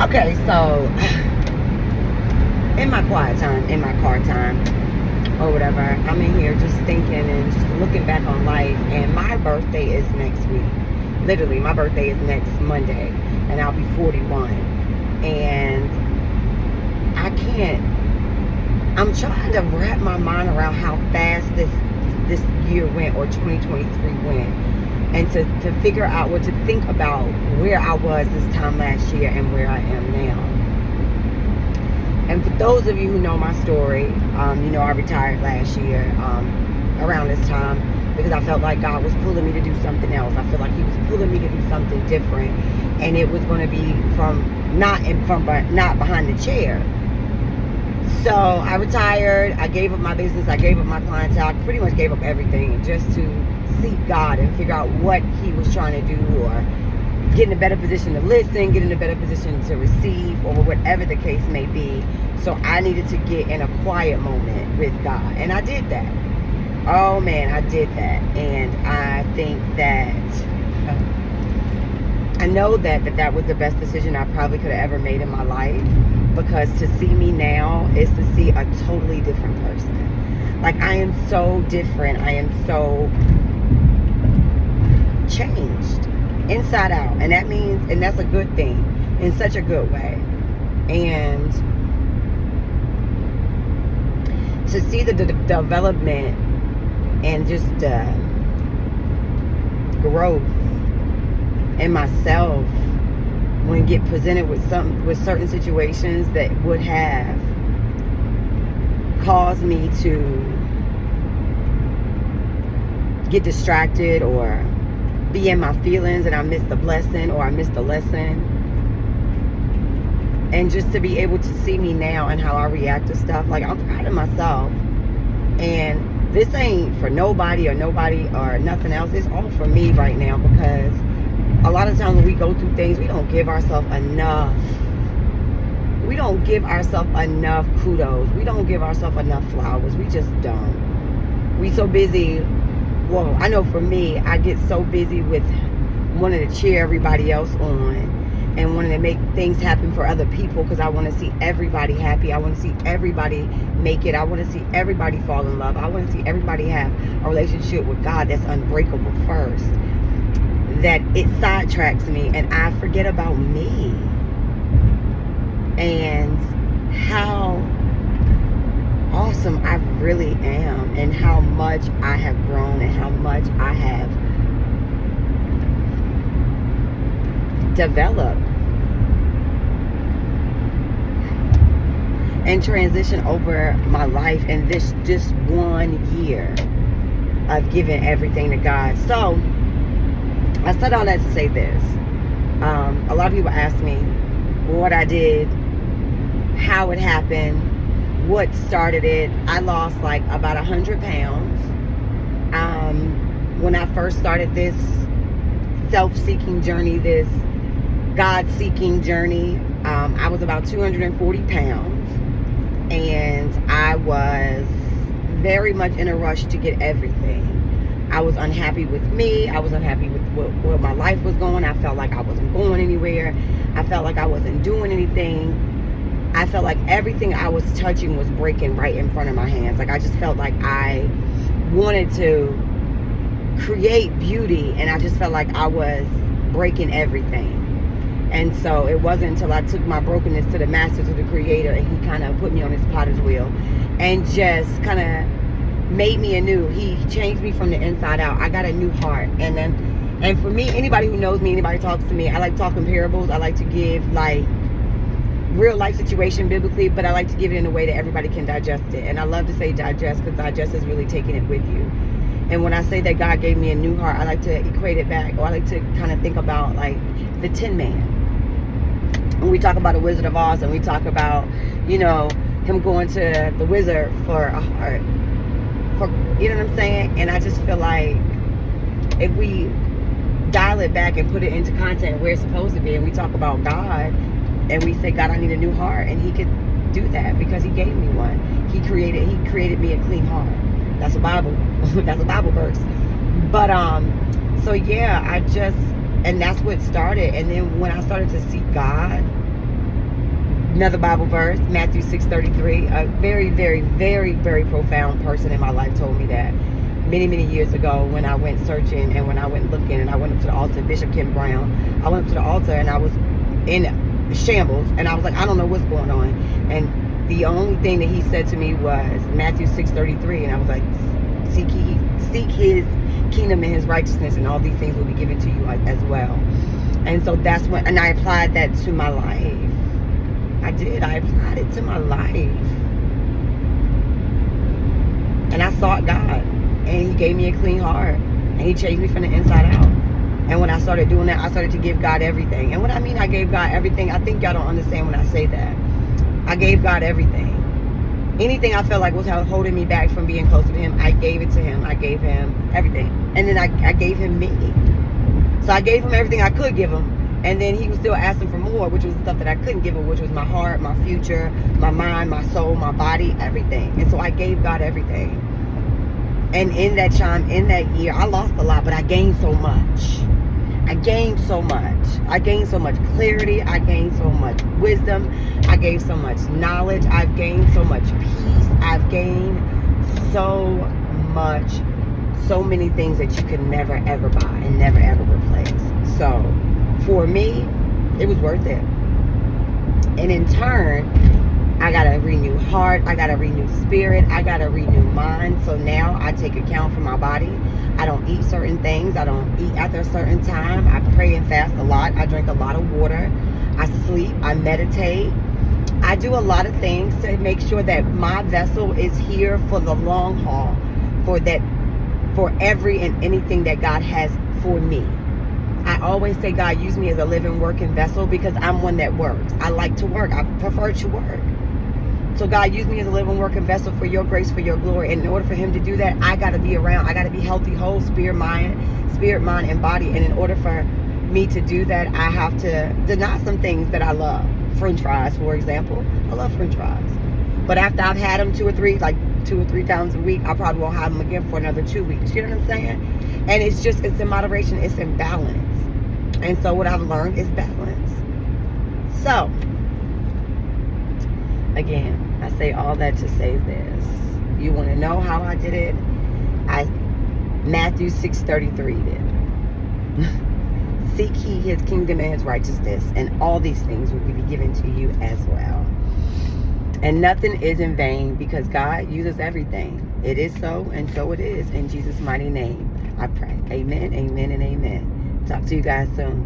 Okay, so in my quiet time, in my car time, or whatever, I'm in here just thinking and just looking back on life. And my birthday is next week. Literally, my birthday is next Monday, and I'll be 41. And I'm trying to wrap my mind around how fast this year went, or 2023 went, and to figure out what to think about where I was this time last year and where I am now. And for those of you who know my story, you know I retired last year around this time because I felt like God was pulling me to do something else. I felt like He was pulling me to do something different, and it was going to be not behind the chair. So I retired. I gave up my business. I gave up my clientele. I pretty much gave up everything just to seek God and figure out what He was trying to do, or get in a better position to listen, get in a better position to receive, or whatever the case may be. So I needed to get in a quiet moment with God. And I did that. Oh man, I did that. And I think that I know that was the best decision I probably could have ever made in my life, because to see me now is to see a totally different person. Like, I am so different. I am so changed inside out, and that's a good thing, in such a good way. And to see the development and just growth in myself when get presented with certain situations that would have caused me to get distracted or be in my feelings, and I missed the blessing or I missed the lesson. And just to be able to see me now and how I react to stuff, like, I'm proud of myself. And this ain't for nobody or nothing else. It's all for me right now, because a lot of times when we go through things, we don't give ourselves enough. We don't give ourselves enough kudos. We don't give ourselves enough flowers. We just don't. We so busy. Well, I know for me, I get so busy with wanting to cheer everybody else on and wanting to make things happen for other people, because I want to see everybody happy. I want to see everybody make it. I want to see everybody fall in love. I want to see everybody have a relationship with God that's unbreakable first. That it sidetracks me, and I forget about me and how awesome I really am, and how much I have grown, and how much I have developed and transitioned over my life in this just 1 year of giving everything to God. So I said all that to say this. A lot of people ask me what I did, how it happened, what started it. I lost like about 100 pounds. When I first started this self-seeking journey, this God-seeking journey, I was about 240 pounds. And I was very much in a rush to get everything. I was unhappy with me. I was unhappy with where my life was going. I felt like I wasn't going anywhere. I felt like I wasn't doing anything. I felt like everything I was touching was breaking right in front of my hands. Like, I just felt like I wanted to create beauty, and I just felt like I was breaking everything. And so it wasn't until I took my brokenness to the master, to the creator, and he kind of put me on his potter's wheel and just kind of made me anew. He changed me from the inside out. I got a new heart. And for me, anybody who knows me, anybody talks to me, I like talking parables. I like to give like real life situation biblically, but I like to give it in a way that everybody can digest it. And I love to say digest, because digest is really taking it with you. And when I say that God gave me a new heart, I like to equate it back, or I like to kind of think about like the Tin Man. When we talk about the Wizard of Oz, and we talk about, you know, him going to the wizard for a heart, you know what I'm saying? And I just feel like if we dial it back and put it into content where it's supposed to be, and we talk about God, and we say, God, I need a new heart, and he could do that because he gave me one. He created me a clean heart. That's a Bible. That's a Bible verse. But so yeah, and that's what started. And then when I started to seek God, Another Bible verse, Matthew 6:33. A very, very, very, very profound person in my life told me that many, many years ago when I went searching and when I went looking and I went up to the altar, Bishop Kim Brown. I went up to the altar and I was in shambles and I was like, I don't know what's going on. And the only thing that he said to me was Matthew 6:33, and I was like, seek his kingdom and his righteousness, and all these things will be given to you as well. And so that's when, and I applied that to my life. I did. I applied it to my life. And I sought God. And he gave me a clean heart. And he changed me from the inside out. And when I started doing that, I started to give God everything. And what I mean I gave God everything, I think y'all don't understand when I say that. I gave God everything. Anything I felt like was holding me back from being closer to him, I gave it to him. I gave him everything. And then I gave him me. So I gave him everything I could give him. And then he was still asking for more, which was the stuff that I couldn't give him, which was my heart, my future, my mind, my soul, my body, everything. And so I gave God everything. And in that time, in that year, I lost a lot, but I gained so much. I gained so much. I gained so much clarity. I gained so much wisdom. I gained so much knowledge. I've gained so much peace. I've gained so much, so many things that you can never ever buy and never ever replace. So for me, it was worth it. And in turn, I got a renewed heart. I got a renewed spirit. I got a renewed mind. So now I take account for my body. I don't eat certain things. I don't eat after a certain time. I pray and fast a lot. I drink a lot of water. I sleep. I meditate. I do a lot of things to make sure that my vessel is here for the long haul, for every and anything that God has for me. I always say, God, use me as a living, working vessel, because I'm one that works. I like to work. I prefer to work. So God, use me as a living, working vessel for your grace, for your glory. And in order for him to do that, I got to be around. I got to be healthy, whole, spirit, mind, and body. And in order for me to do that, I have to deny some things that I love. French fries, for example. I love French fries. But after I've had them 2 or 3 times a week, I probably won't have them again for another 2 weeks. You know what I'm saying? And it's in moderation. It's in balance. And so what I've learned is balance. So, again, I say all that to say this. You want to know how I did it? Matthew 6:33 did. Seek ye his kingdom and his righteousness, and all these things will be given to you as well. And nothing is in vain, because God uses everything. It is so, and so it is. In Jesus' mighty name, I pray. Amen, amen, and amen. Talk to you guys soon.